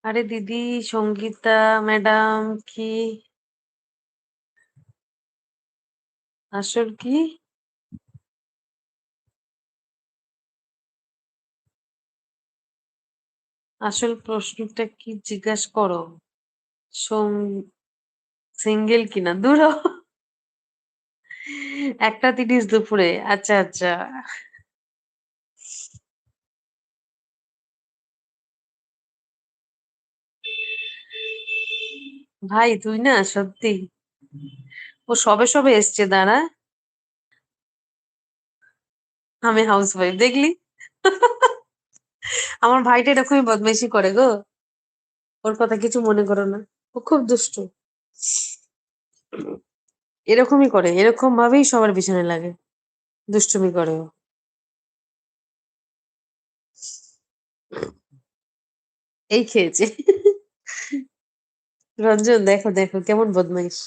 আরে দিদি, সঙ্গীতা ম্যাডাম কি? আসল কি? আসল প্রশ্নটা কি জিজ্ঞাসা করো? সিঙ্গেল কিনা দূর হ। 1টা 30 দুপুরে, আচ্ছা আচ্ছা। ভাই তুই না সত্যি, ও সবে সবে এসছে, দাঁড়া। আমি হাউস ওয়াইফ, দেখলি? আমার ভাইটা এরকমই বদমাইশি করে গো। ওর কথা কিছু মনে করো না, ও খুব দুষ্টু। এরকমই করে, এরকম ভাবেই সবার পিছনে লাগে, দুষ্টুমি করে ও। এই খেয়েছে। রঞ্জন দেখো দেখো কেমন বদমাইশ।